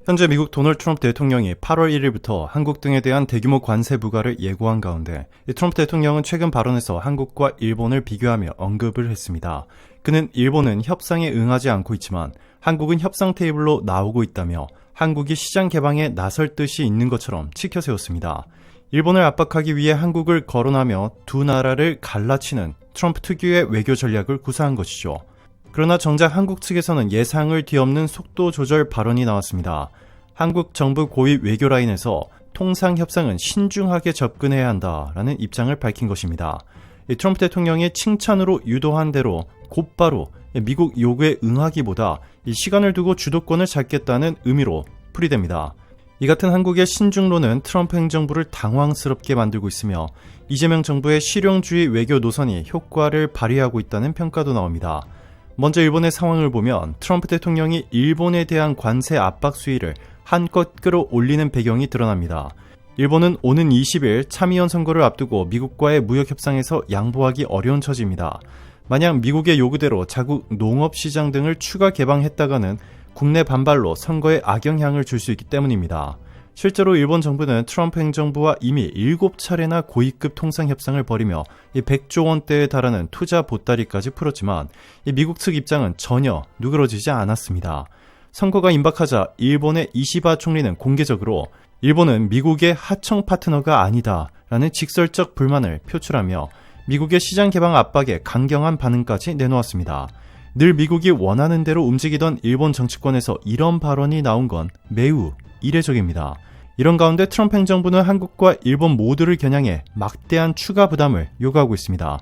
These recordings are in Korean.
현재 미국 도널드 트럼프 대통령이 8월 1일부터 한국 등에 대한 대규모 관세 부과를 예고한 가운데 트럼프 대통령은 최근 발언에서 한국과 일본을 비교하며 언급을 했습니다. 그는 일본은 협상에 응하지 않고 있지만 한국은 협상 테이블로 나오고 있다며 한국이 시장 개방에 나설 뜻이 있는 것처럼 치켜세웠습니다. 일본을 압박하기 위해 한국을 거론하며 두 나라를 갈라치는 트럼프 특유의 외교 전략을 구사한 것이죠. 그러나 정작 한국 측에서는 예상을 뒤엎는 속도 조절 발언이 나왔습니다. 한국 정부 고위 외교라인에서 통상협상은 신중하게 접근해야 한다라는 입장을 밝힌 것입니다. 트럼프 대통령이 칭찬으로 유도한 대로 곧바로 미국 요구에 응하기보다 시간을 두고 주도권을 잡겠다는 의미로 풀이됩니다. 이 같은 한국의 신중론은 트럼프 행정부를 당황스럽게 만들고 있으며 이재명 정부의 실용주의 외교 노선이 효과를 발휘하고 있다는 평가도 나옵니다. 먼저 일본의 상황을 보면 트럼프 대통령이 일본에 대한 관세 압박 수위를 한껏 끌어올리는 배경이 드러납니다. 일본은 오는 20일 참의원 선거를 앞두고 미국과의 무역협상에서 양보하기 어려운 처지입니다. 만약 미국의 요구대로 자국 농업시장 등을 추가 개방했다가는 국내 반발로 선거에 악영향을 줄 수 있기 때문입니다. 실제로 일본 정부는 트럼프 행정부와 이미 7차례나 고위급 통상협상을 벌이며 100조 원대에 달하는 투자 보따리까지 풀었지만 미국 측 입장은 전혀 누그러지지 않았습니다. 선거가 임박하자 일본의 이시바 총리는 공개적으로 일본은 미국의 하청 파트너가 아니다라는 직설적 불만을 표출하며 미국의 시장 개방 압박에 강경한 반응까지 내놓았습니다. 늘 미국이 원하는 대로 움직이던 일본 정치권에서 이런 발언이 나온 건 매우 이례적입니다. 이런 가운데 트럼프 행정부는 한국과 일본 모두를 겨냥해 막대한 추가 부담을 요구하고 있습니다.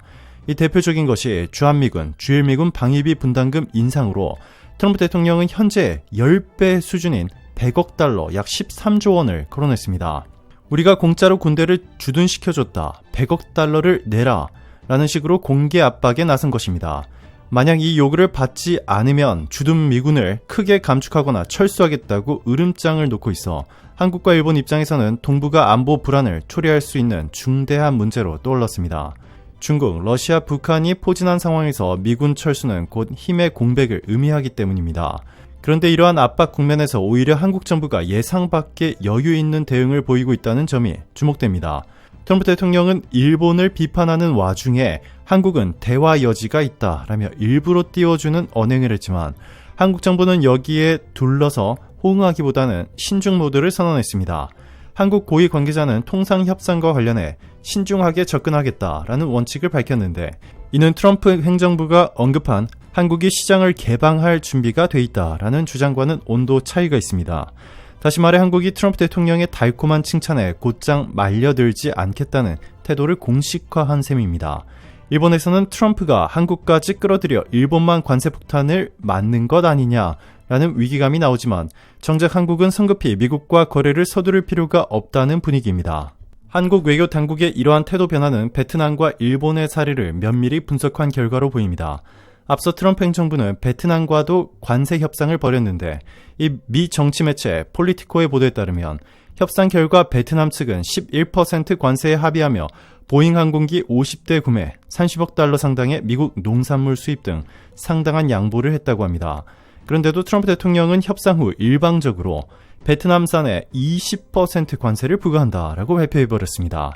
이 대표적인 것이 주한미군, 주일미군 방위비 분담금 인상으로 트럼프 대통령은 현재 10배 수준인 100억 달러 약 13조 원을 거론했습니다. 우리가 공짜로 군대를 주둔시켜줬다. 100억 달러를 내라. 라는 식으로 공개 압박에 나선 것입니다. 만약 이 요구를 받지 않으면 주둔 미군을 크게 감축하거나 철수하겠다고 으름장을 놓고 있어 한국과 일본 입장에서는 동북아 안보 불안을 초래할 수 있는 중대한 문제로 떠올랐습니다. 중국, 러시아, 북한이 포진한 상황에서 미군 철수는 곧 힘의 공백을 의미하기 때문입니다. 그런데 이러한 압박 국면에서 오히려 한국 정부가 예상 밖의 여유 있는 대응을 보이고 있다는 점이 주목됩니다. 트럼프 대통령은 일본을 비판하는 와중에 한국은 대화 여지가 있다라며 일부러 띄워주는 언행을 했지만 한국 정부는 여기에 둘러서 호응하기보다는 신중 모드를 선언했습니다. 한국 고위 관계자는 통상협상과 관련해 신중하게 접근하겠다라는 원칙을 밝혔는데 이는 트럼프 행정부가 언급한 한국이 시장을 개방할 준비가 돼 있다라는 주장과는 온도 차이가 있습니다. 다시 말해 한국이 트럼프 대통령의 달콤한 칭찬에 곧장 말려들지 않겠다는 태도를 공식화한 셈입니다. 일본에서는 트럼프가 한국까지 끌어들여 일본만 관세 폭탄을 맞는 것 아니냐라는 위기감이 나오지만 정작 한국은 성급히 미국과 거래를 서두를 필요가 없다는 분위기입니다. 한국 외교 당국의 이러한 태도 변화는 베트남과 일본의 사례를 면밀히 분석한 결과로 보입니다. 앞서 트럼프 행정부는 베트남과도 관세 협상을 벌였는데 이 미 정치 매체 폴리티코의 보도에 따르면 협상 결과 베트남 측은 11% 관세에 합의하며 보잉 항공기 50대 구매, 30억 달러 상당의 미국 농산물 수입 등 상당한 양보를 했다고 합니다. 그런데도 트럼프 대통령은 협상 후 일방적으로 베트남산에 20% 관세를 부과한다라고 발표해버렸습니다.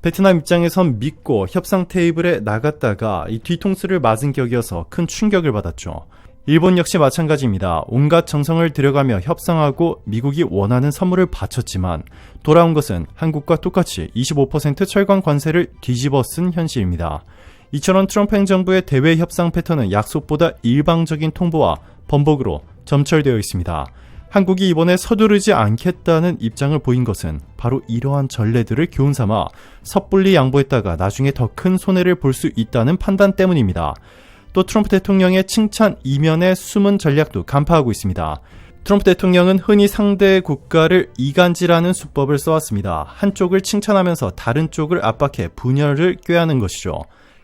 베트남 입장에선 믿고 협상 테이블에 나갔다가 이 뒤통수를 맞은 격이어서 큰 충격을 받았죠. 일본 역시 마찬가지입니다. 온갖 정성을 들여가며 협상하고 미국이 원하는 선물을 바쳤지만 돌아온 것은 한국과 똑같이 25% 철강 관세를 뒤집어 쓴 현실입니다. 이처럼 트럼프 행정부의 대외 협상 패턴은 약속보다 일방적인 통보와 번복으로 점철되어 있습니다. 한국이 이번에 서두르지 않겠다는 입장을 보인 것은 바로 이러한 전례들을 교훈삼아 섣불리 양보했다가 나중에 더 큰 손해를 볼 수 있다는 판단 때문입니다. 또 트럼프 대통령의 칭찬 이면의 숨은 전략도 간파하고 있습니다. 트럼프 대통령은 흔히 상대 국가를 이간질하는 수법을 써왔습니다. 한쪽을 칭찬하면서 다른 쪽을 압박해 분열을 꾀하는 것이죠.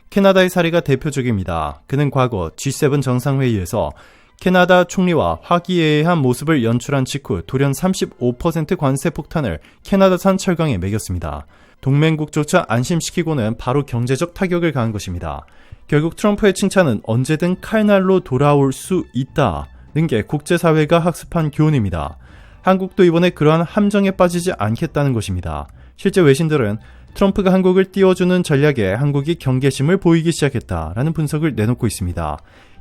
캐나다의 사례가 대표적입니다. 그는 과거 G7 정상회의에서 캐나다 총리와 화기애애한 모습을 연출한 직후 돌연 35% 관세 폭탄을 캐나다산 철강에 매겼습니다. 동맹국조차 안심시키고는 바로 경제적 타격을 가한 것입니다. 결국 트럼프의 칭찬은 언제든 칼날로 돌아올 수 있다는 게 국제사회가 학습한 교훈입니다. 한국도 이번에 그러한 함정에 빠지지 않겠다는 것입니다. 실제 외신들은 트럼프가 한국을 띄워주는 전략에 한국이 경계심을 보이기 시작했다라는 분석을 내놓고 있습니다.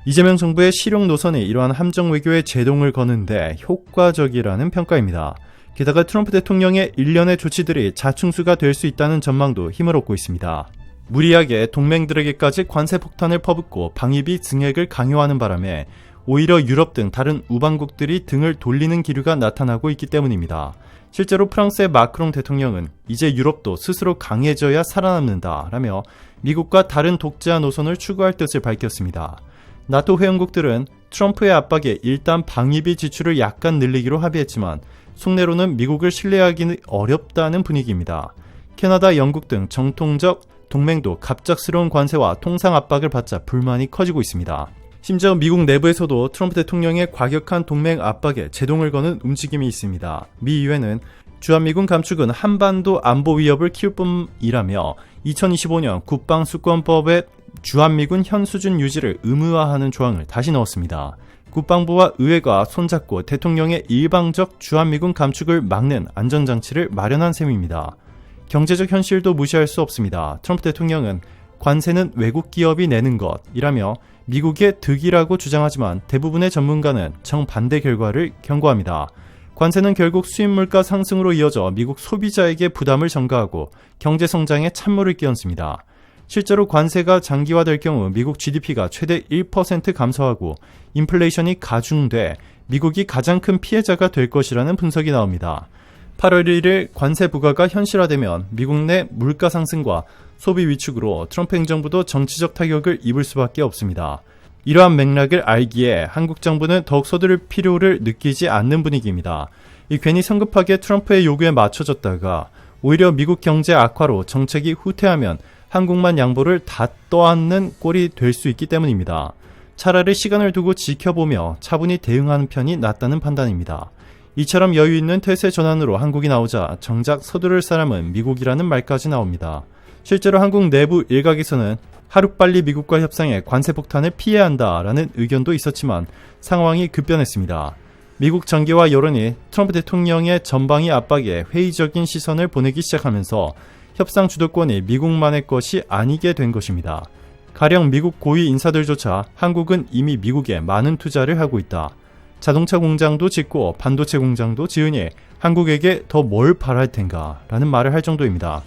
이재명 정부의 실용 노선이 이러한 함정 외교에 제동을 거는데 효과적이라는 평가입니다. 게다가 트럼프 대통령의 일련의 조치들이 자충수가 될 수 있다는 전망도 힘을 얻고 있습니다. 무리하게 동맹들에게까지 관세 폭탄을 퍼붓고 방위비 증액을 강요하는 바람에 오히려 유럽 등 다른 우방국들이 등을 돌리는 기류가 나타나고 있기 때문입니다. 실제로 프랑스의 마크롱 대통령은 이제 유럽도 스스로 강해져야 살아남는다라며 미국과 다른 독자 노선을 추구할 뜻을 밝혔습니다. 나토 회원국들은 트럼프의 압박에 일단 방위비 지출을 약간 늘리기로 합의했지만 속내로는 미국을 신뢰하기는 어렵다는 분위기입니다. 캐나다, 영국 등 정통적 동맹도 갑작스러운 관세와 통상 압박을 받자 불만이 커지고 있습니다. 심지어 미국 내부에서도 트럼프 대통령의 과격한 동맹 압박에 제동을 거는 움직임이 있습니다. 미 의회는 주한미군 감축은 한반도 안보 위협을 키울 뿐이라며 2025년 국방수권법에 주한미군 현 수준 유지를 의무화하는 조항을 다시 넣었습니다. 국방부와 의회가 손잡고 대통령의 일방적 주한미군 감축을 막는 안전장치를 마련한 셈입니다. 경제적 현실도 무시할 수 없습니다. 트럼프 대통령은 관세는 외국 기업이 내는 것이라며 미국의 득이라고 주장하지만 대부분의 전문가는 정반대 결과를 경고합니다. 관세는 결국 수입 물가 상승으로 이어져 미국 소비자에게 부담을 전가하고 경제 성장에 찬물을 끼얹습니다. 실제로 관세가 장기화될 경우 미국 GDP가 최대 1% 감소하고 인플레이션이 가중돼 미국이 가장 큰 피해자가 될 것이라는 분석이 나옵니다. 8월 1일 관세 부과가 현실화되면 미국 내 물가 상승과 소비 위축으로 트럼프 행정부도 정치적 타격을 입을 수밖에 없습니다. 이러한 맥락을 알기에 한국 정부는 더욱 서두를 필요를 느끼지 않는 분위기입니다. 괜히 성급하게 트럼프의 요구에 맞춰졌다가 오히려 미국 경제 악화로 정책이 후퇴하면 한국만 양보를 다 떠안는 꼴이 될 수 있기 때문입니다. 차라리 시간을 두고 지켜보며 차분히 대응하는 편이 낫다는 판단입니다. 이처럼 여유 있는 태세 전환으로 한국이 나오자 정작 서두를 사람은 미국이라는 말까지 나옵니다. 실제로 한국 내부 일각에서는 하루빨리 미국과 협상해 관세 폭탄을 피해야 한다라는 의견도 있었지만 상황이 급변했습니다. 미국 정계와 여론이 트럼프 대통령의 전방위 압박에 회의적인 시선을 보내기 시작하면서 협상 주도권이 미국만의 것이 아니게 된 것입니다. 가령 미국 고위 인사들조차 한국은 이미 미국에 많은 투자를 하고 있다. 자동차 공장도 짓고 반도체 공장도 지으니 한국에게 더 뭘 바랄 텐가 라는 말을 할 정도입니다.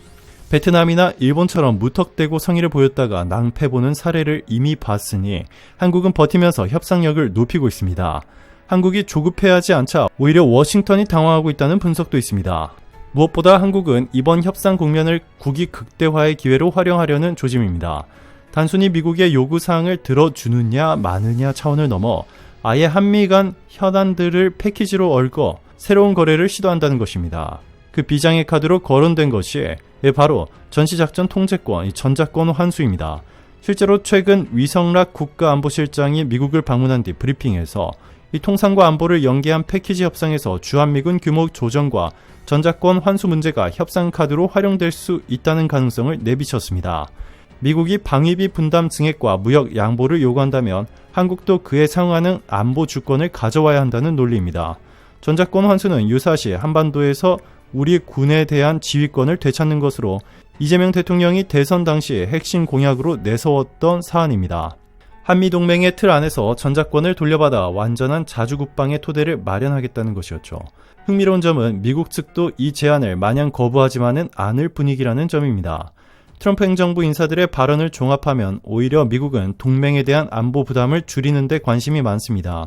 베트남이나 일본처럼 무턱대고 성의를 보였다가 낭패보는 사례를 이미 봤으니 한국은 버티면서 협상력을 높이고 있습니다. 한국이 조급해하지 않자 오히려 워싱턴이 당황하고 있다는 분석도 있습니다. 무엇보다 한국은 이번 협상 국면을 국익 극대화의 기회로 활용하려는 조짐입니다. 단순히 미국의 요구사항을 들어주느냐 마느냐 차원을 넘어 아예 한미 간 현안들을 패키지로 얽어 새로운 거래를 시도한다는 것입니다. 그 비장의 카드로 거론된 것이 바로 전시작전 통제권, 전작권 환수입니다. 실제로 최근 위성락 국가안보실장이 미국을 방문한 뒤 브리핑에서 이 통상과 안보를 연계한 패키지 협상에서 주한미군 규모 조정과 전작권 환수 문제가 협상 카드로 활용될 수 있다는 가능성을 내비쳤습니다. 미국이 방위비 분담 증액과 무역 양보를 요구한다면 한국도 그에 상응하는 안보 주권을 가져와야 한다는 논리입니다. 전작권 환수는 유사시 한반도에서 우리 군에 대한 지휘권을 되찾는 것으로 이재명 대통령이 대선 당시 핵심 공약으로 내세웠던 사안입니다. 한미동맹의 틀 안에서 전작권을 돌려받아 완전한 자주국방의 토대를 마련하겠다는 것이었죠. 흥미로운 점은 미국 측도 이 제안을 마냥 거부하지만은 않을 분위기라는 점입니다. 트럼프 행정부 인사들의 발언을 종합하면 오히려 미국은 동맹에 대한 안보 부담을 줄이는 데 관심이 많습니다.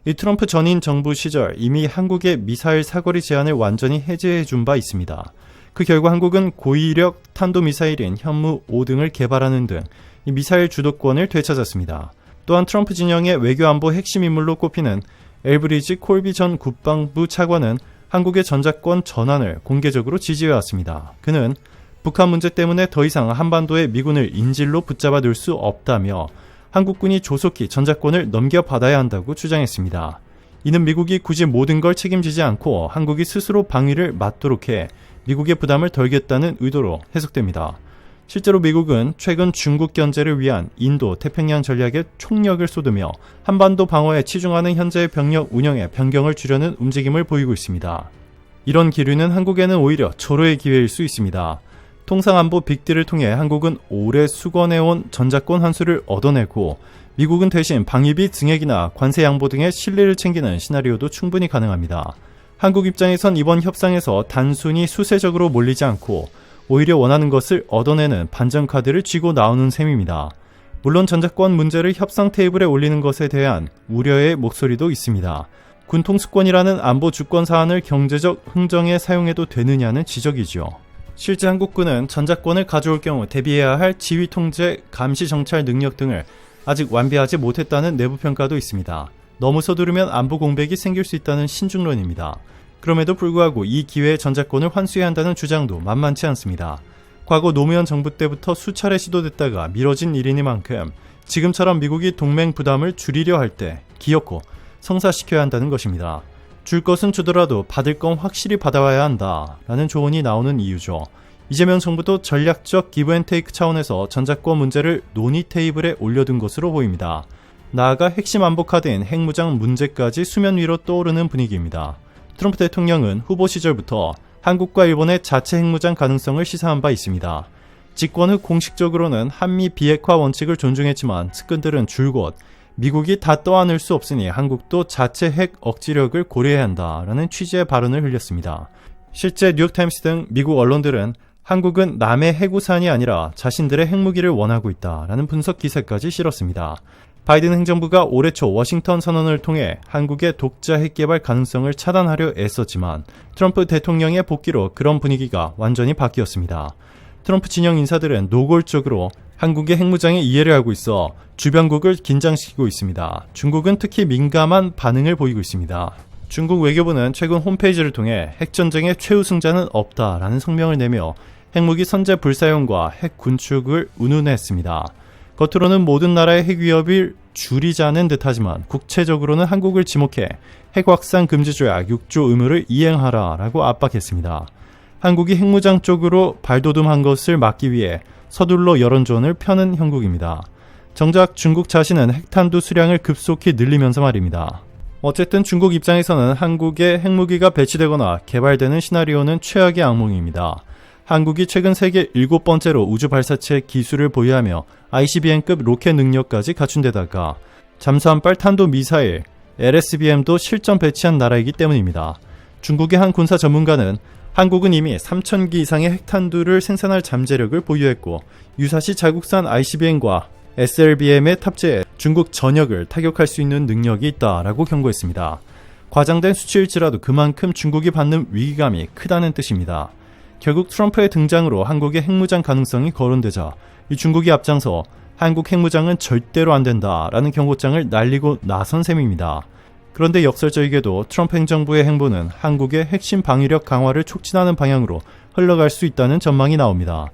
이 트럼프 전임 정부 시절 이미 한국의 미사일 사거리 제한을 완전히 해제해 준 바 있습니다. 그 결과 한국은 고위력 탄도미사일인 현무 5등을 개발하는 등 이 미사일 주도권을 되찾았습니다. 또한 트럼프 진영의 외교안보 핵심 인물로 꼽히는 엘브리지 콜비 전 국방부 차관은 한국의 전작권 전환을 공개적으로 지지해왔습니다. 그는 북한 문제 때문에 더 이상 한반도에 미군을 인질로 붙잡아 둘 수 없다며 한국군이 조속히 전작권을 넘겨받아야 한다고 주장했습니다. 이는 미국이 굳이 모든 걸 책임지지 않고 한국이 스스로 방위를 맡도록 해 미국의 부담을 덜겠다는 의도로 해석됩니다. 실제로 미국은 최근 중국 견제를 위한 인도 태평양 전략에 총력을 쏟으며 한반도 방어에 치중하는 현재의 병력 운영에 변경을 주려는 움직임을 보이고 있습니다. 이런 기류는 한국에는 오히려 절호의 기회일 수 있습니다. 통상안보 빅딜을 통해 한국은 오래 수건해온 전자권 환수를 얻어내고 미국은 대신 방위비 증액이나 관세 양보 등의 실리를 챙기는 시나리오도 충분히 가능합니다. 한국 입장에선 이번 협상에서 단순히 수세적으로 몰리지 않고 오히려 원하는 것을 얻어내는 반전 카드를 쥐고 나오는 셈입니다. 물론 전자권 문제를 협상 테이블에 올리는 것에 대한 우려의 목소리도 있습니다. 군 통수권이라는 안보 주권 사안을 경제적 흥정에 사용해도 되느냐는 지적이죠. 실제 한국군은 전자권을 가져올 경우 대비해야 할 지휘 통제, 감시 정찰 능력 등을 아직 완비하지 못했다는 내부 평가도 있습니다. 너무 서두르면 안보 공백이 생길 수 있다는 신중론입니다. 그럼에도 불구하고 이 기회에 전자권을 환수해야 한다는 주장도 만만치 않습니다. 과거 노무현 정부 때부터 수차례 시도됐다가 미뤄진 일이니만큼 지금처럼 미국이 동맹 부담을 줄이려 할 때 기어코 성사시켜야 한다는 것입니다. 줄 것은 주더라도 받을 건 확실히 받아와야 한다라는 조언이 나오는 이유죠. 이재명 정부도 전략적 기브앤테이크 차원에서 전자권 문제를 논의 테이블에 올려둔 것으로 보입니다. 나아가 핵심 안보 카드인 핵무장 문제까지 수면 위로 떠오르는 분위기입니다. 트럼프 대통령은 후보 시절부터 한국과 일본의 자체 핵무장 가능성을 시사한 바 있습니다. 집권 후 공식적으로는 한미 비핵화 원칙을 존중했지만 측근들은 줄곧 미국이 다 떠안을 수 없으니 한국도 자체 핵 억지력을 고려해야 한다라는 취지의 발언을 흘렸습니다. 실제 뉴욕타임스 등 미국 언론들은 한국은 남의 핵우산이 아니라 자신들의 핵무기를 원하고 있다라는 분석 기사까지 실었습니다. 바이든 행정부가 올해 초 워싱턴 선언을 통해 한국의 독자 핵 개발 가능성을 차단하려 애썼지만 트럼프 대통령의 복귀로 그런 분위기가 완전히 바뀌었습니다. 트럼프 진영 인사들은 노골적으로 한국의 핵무장에 이해를 하고 있어 주변국을 긴장시키고 있습니다. 중국은 특히 민감한 반응을 보이고 있습니다. 중국 외교부는 최근 홈페이지를 통해 핵전쟁의 최우승자는 없다라는 성명을 내며 핵무기 선제 불사용과 핵 군축을 운운했습니다. 겉으로는 모든 나라의 핵 위협을 줄이자는 듯하지만 국체적으로는 한국을 지목해 핵 확산 금지 조약 6조 의무를 이행하라라고 압박했습니다. 한국이 핵무장 쪽으로 발돋움한 것을 막기 위해 서둘러 여론전을 펴는 형국입니다. 정작 중국 자신은 핵탄두 수량을 급속히 늘리면서 말입니다. 어쨌든 중국 입장에서는 한국에 핵무기가 배치되거나 개발되는 시나리오는 최악의 악몽입니다. 한국이 최근 세계 7번째로 우주 발사체 기술을 보유하며 ICBM급 로켓 능력까지 갖춘 데다가 잠수함 빨탄도 미사일, LSBM도 실전 배치한 나라이기 때문입니다. 중국의 한 군사 전문가는 한국은 이미 3,000기 이상의 핵탄두를 생산할 잠재력을 보유했고 유사시 자국산 ICBM과 SLBM에 탑재해 중국 전역을 타격할 수 있는 능력이 있다라고 경고했습니다. 과장된 수치일지라도 그만큼 중국이 받는 위기감이 크다는 뜻입니다. 결국 트럼프의 등장으로 한국의 핵무장 가능성이 거론되자 이 중국이 앞장서 한국 핵무장은 절대로 안 된다라는 경고장을 날리고 나선 셈입니다. 그런데 역설적이게도 트럼프 행정부의 행보는 한국의 핵심 방위력 강화를 촉진하는 방향으로 흘러갈 수 있다는 전망이 나옵니다.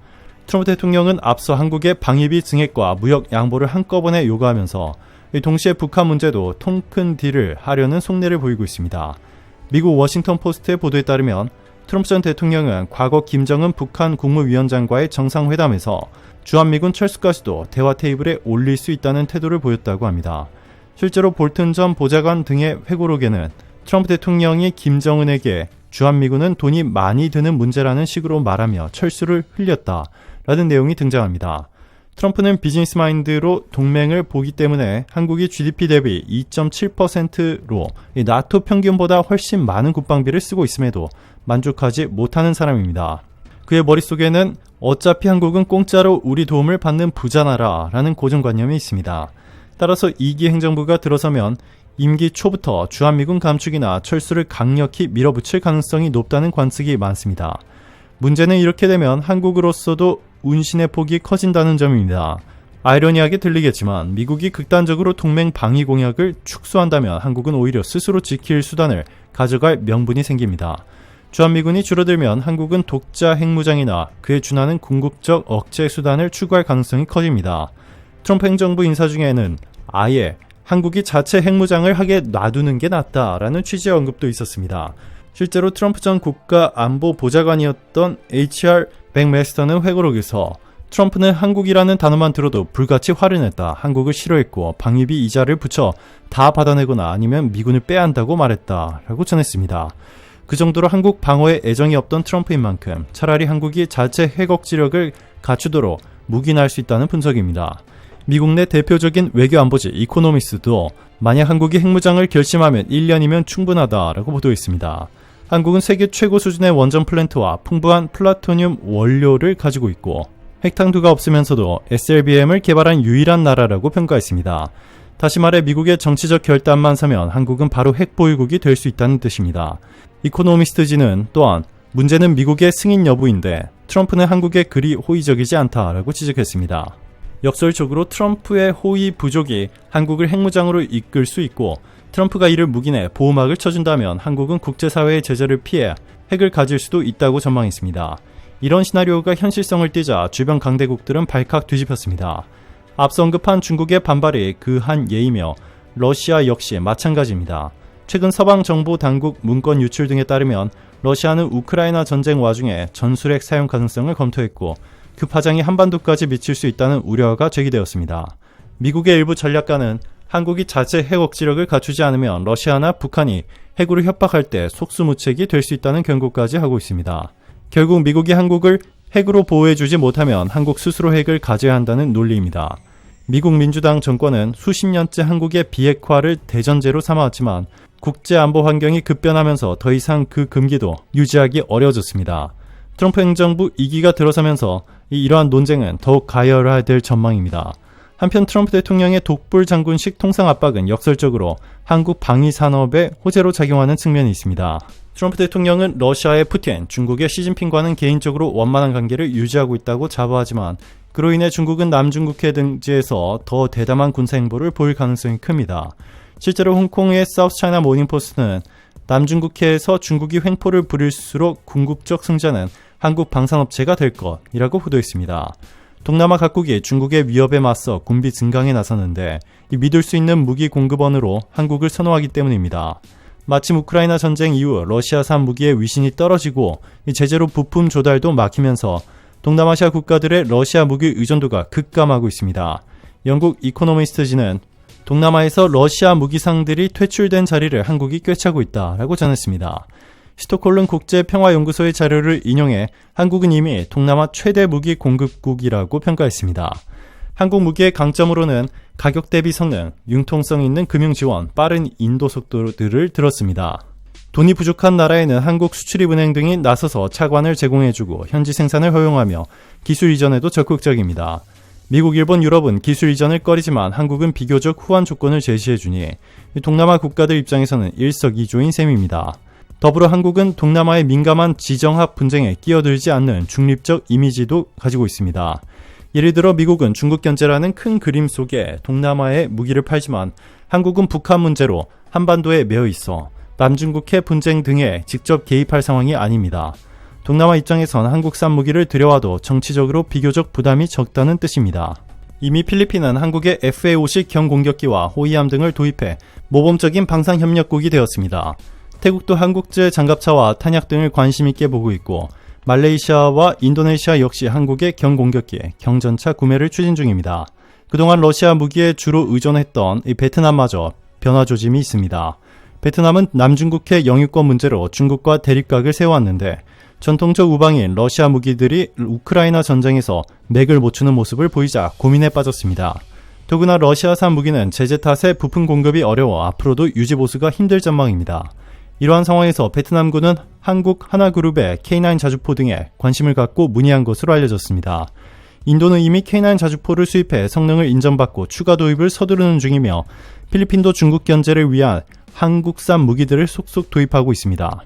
트럼프 대통령은 앞서 한국의 방위비 증액과 무역 양보를 한꺼번에 요구하면서 동시에 북한 문제도 통 큰 딜을 하려는 속내를 보이고 있습니다. 미국 워싱턴 포스트의 보도에 따르면 트럼프 전 대통령은 과거 김정은 북한 국무위원장과의 정상회담에서 주한미군 철수까지도 대화 테이블에 올릴 수 있다는 태도를 보였다고 합니다. 실제로 볼튼 전 보좌관 등의 회고록에는 트럼프 대통령이 김정은에게 주한미군은 돈이 많이 드는 문제라는 식으로 말하며 철수를 흘렸다라는 내용이 등장합니다. 트럼프는 비즈니스 마인드로 동맹을 보기 때문에 한국이 GDP 대비 2.7%로 나토 평균보다 훨씬 많은 국방비를 쓰고 있음에도 만족하지 못하는 사람입니다. 그의 머릿속에는 어차피 한국은 공짜로 우리 도움을 받는 부자나라라는 고정관념이 있습니다. 따라서 2기 행정부가 들어서면 임기 초부터 주한미군 감축이나 철수를 강력히 밀어붙일 가능성이 높다는 관측이 많습니다. 문제는 이렇게 되면 한국으로서도 운신의 폭이 커진다는 점입니다. 아이러니하게 들리겠지만 미국이 극단적으로 동맹 방위 공약을 축소한다면 한국은 오히려 스스로 지킬 수단을 가져갈 명분이 생깁니다. 주한미군이 줄어들면 한국은 독자 핵무장이나 그에 준하는 궁극적 억제 수단을 추구할 가능성이 커집니다. 트럼프 행정부 인사 중에는 아예 한국이 자체 핵무장을 하게 놔두는 게 낫다라는 취지의 언급도 있었습니다. 실제로 트럼프 전 국가안보보좌관이었던 HR 맥메스터는 회고록에서 트럼프는 한국이라는 단어만 들어도 불같이 화를 냈다. 한국을 싫어했고 방위비 이자를 붙여 다 받아내거나 아니면 미군을 빼야 한다고 말했다. 라고 전했습니다. 그 정도로 한국 방어에 애정이 없던 트럼프인 만큼 차라리 한국이 자체 핵 억지력을 갖추도록 묵인할 수 있다는 분석입니다. 미국 내 대표적인 외교안보지 이코노미스트도 만약 한국이 핵무장을 결심하면 1년이면 충분하다라고 보도했습니다. 한국은 세계 최고 수준의 원전 플랜트와 풍부한 플라토늄 원료를 가지고 있고 핵탄두가 없으면서도 SLBM을 개발한 유일한 나라라고 평가했습니다. 다시 말해 미국의 정치적 결단만 서면 한국은 바로 핵보유국이 될 수 있다는 뜻입니다. 이코노미스트지는 또한 문제는 미국의 승인 여부인데 트럼프는 한국에 그리 호의적이지 않다라고 지적했습니다. 역설적으로 트럼프의 호의 부족이 한국을 핵무장으로 이끌 수 있고 트럼프가 이를 묵인해 보호막을 쳐준다면 한국은 국제사회의 제재를 피해 핵을 가질 수도 있다고 전망했습니다. 이런 시나리오가 현실성을 띠자 주변 강대국들은 발칵 뒤집혔습니다. 앞서 언급한 중국의 반발이 그 한 예이며 러시아 역시 마찬가지입니다. 최근 서방 정보 당국 문건 유출 등에 따르면 러시아는 우크라이나 전쟁 와중에 전술핵 사용 가능성을 검토했고 그 파장이 한반도까지 미칠 수 있다는 우려가 제기되었습니다. 미국의 일부 전략가는 한국이 자체 핵 억지력을 갖추지 않으면 러시아나 북한이 핵으로 협박할 때 속수무책이 될 수 있다는 경고까지 하고 있습니다. 결국 미국이 한국을 핵으로 보호해주지 못하면 한국 스스로 핵을 가져야 한다는 논리입니다. 미국 민주당 정권은 수십 년째 한국의 비핵화를 대전제로 삼아왔지만 국제안보 환경이 급변하면서 더 이상 그 금기도 유지하기 어려워졌습니다. 트럼프 행정부 2기가 들어서면서 이러한 논쟁은 더욱 가열화될 전망입니다. 한편 트럼프 대통령의 독불 장군식 통상 압박은 역설적으로 한국 방위 산업에 호재로 작용하는 측면이 있습니다. 트럼프 대통령은 러시아의 푸틴, 중국의 시진핑과는 개인적으로 원만한 관계를 유지하고 있다고 자부하지만 그로 인해 중국은 남중국해 등지에서 더 대담한 군사행보를 보일 가능성이 큽니다. 실제로 홍콩의 사우스 차이나 모닝포스트는 남중국해에서 중국이 횡포를 부릴수록 궁극적 승자는 한국 방산업체가 될 것이라고 보도했습니다. 동남아 각국이 중국의 위협에 맞서 군비 증강에 나섰는데 믿을 수 있는 무기 공급원으로 한국을 선호하기 때문입니다. 마침 우크라이나 전쟁 이후 러시아산 무기의 위신이 떨어지고 제재로 부품 조달도 막히면서 동남아시아 국가들의 러시아 무기 의존도가 급감하고 있습니다. 영국 이코노미스트지는 동남아에서 러시아 무기상들이 퇴출된 자리를 한국이 꿰차고 있다라고 전했습니다. 스톡홀름 국제평화연구소의 자료를 인용해 한국은 이미 동남아 최대 무기 공급국이라고 평가했습니다. 한국 무기의 강점으로는 가격 대비 성능, 융통성 있는 금융 지원, 빠른 인도 속도들을 들었습니다. 돈이 부족한 나라에는 한국 수출입은행 등이 나서서 차관을 제공해주고 현지 생산을 허용하며 기술 이전에도 적극적입니다. 미국, 일본, 유럽은 기술 이전을 꺼리지만 한국은 비교적 후한 조건을 제시해주니 동남아 국가들 입장에서는 일석이조인 셈입니다. 더불어 한국은 동남아의 민감한 지정학 분쟁에 끼어들지 않는 중립적 이미지도 가지고 있습니다. 예를 들어 미국은 중국 견제라는 큰 그림 속에 동남아에 무기를 팔지만 한국은 북한 문제로 한반도에 매여 있어 남중국해 분쟁 등에 직접 개입할 상황이 아닙니다. 동남아 입장에선 한국산 무기를 들여와도 정치적으로 비교적 부담이 적다는 뜻입니다. 이미 필리핀은 한국의 FA-50 경공격기와 호위함 등을 도입해 모범적인 방산협력국이 되었습니다. 태국도 한국제 장갑차와 탄약 등을 관심 있게 보고 있고 말레이시아와 인도네시아 역시 한국의 경공격기, 경전차 구매를 추진 중입니다. 그동안 러시아 무기에 주로 의존했던 이 베트남마저 변화 조짐이 있습니다. 베트남은 남중국해 영유권 문제로 중국과 대립각을 세워왔는데 전통적 우방인 러시아 무기들이 우크라이나 전쟁에서 맥을 못 추는 모습을 보이자 고민에 빠졌습니다. 더구나 러시아산 무기는 제재 탓에 부품 공급이 어려워 앞으로도 유지 보수가 힘들 전망입니다. 이러한 상황에서 베트남군은 한국 하나그룹의 K9 자주포 등에 관심을 갖고 문의한 것으로 알려졌습니다. 인도는 이미 K9 자주포를 수입해 성능을 인정받고 추가 도입을 서두르는 중이며 필리핀도 중국 견제를 위한 한국산 무기들을 속속 도입하고 있습니다.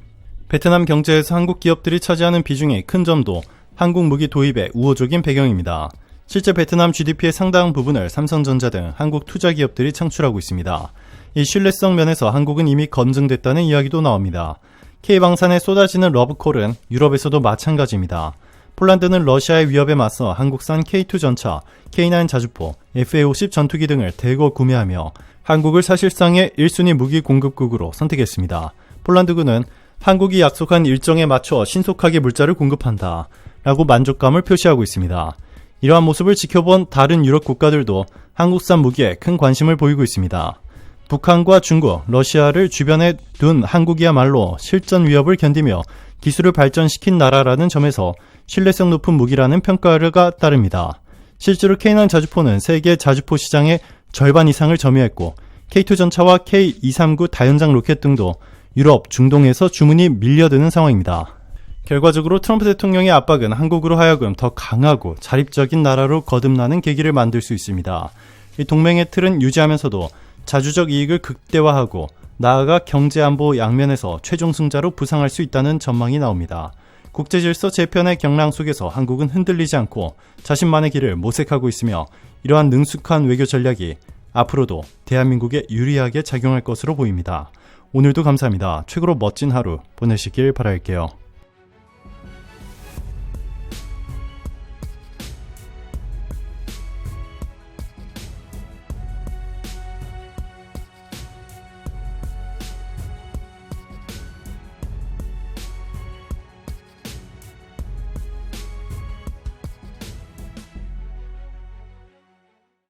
베트남 경제에서 한국 기업들이 차지하는 비중이 큰 점도 한국 무기 도입의 우호적인 배경입니다. 실제 베트남 GDP의 상당 부분을 삼성전자 등 한국 투자 기업들이 창출하고 있습니다. 이 신뢰성 면에서 한국은 이미 검증됐다는 이야기도 나옵니다. K방산에 쏟아지는 러브콜은 유럽에서도 마찬가지입니다. 폴란드는 러시아의 위협에 맞서 한국산 K2 전차, K9 자주포, FA-50 전투기 등을 대거 구매하며 한국을 사실상의 1순위 무기 공급국으로 선택했습니다. 폴란드군은 한국이 약속한 일정에 맞춰 신속하게 물자를 공급한다 라고 만족감을 표시하고 있습니다. 이러한 모습을 지켜본 다른 유럽 국가들도 한국산 무기에 큰 관심을 보이고 있습니다. 북한과 중국, 러시아를 주변에 둔 한국이야말로 실전 위협을 견디며 기술을 발전시킨 나라라는 점에서 신뢰성 높은 무기라는 평가가 따릅니다. 실제로 K9 자주포는 세계 자주포 시장의 절반 이상을 점유했고 K2 전차와 K239 다연장 로켓 등도 유럽, 중동에서 주문이 밀려드는 상황입니다. 결과적으로 트럼프 대통령의 압박은 한국으로 하여금 더 강하고 자립적인 나라로 거듭나는 계기를 만들 수 있습니다. 이 동맹의 틀은 유지하면서도 자주적 이익을 극대화하고 나아가 경제안보 양면에서 최종 승자로 부상할 수 있다는 전망이 나옵니다. 국제질서 재편의 경랑 속에서 한국은 흔들리지 않고 자신만의 길을 모색하고 있으며 이러한 능숙한 외교 전략이 앞으로도 대한민국에 유리하게 작용할 것으로 보입니다. 오늘도 감사합니다. 최고로 멋진 하루 보내시길 바랄게요.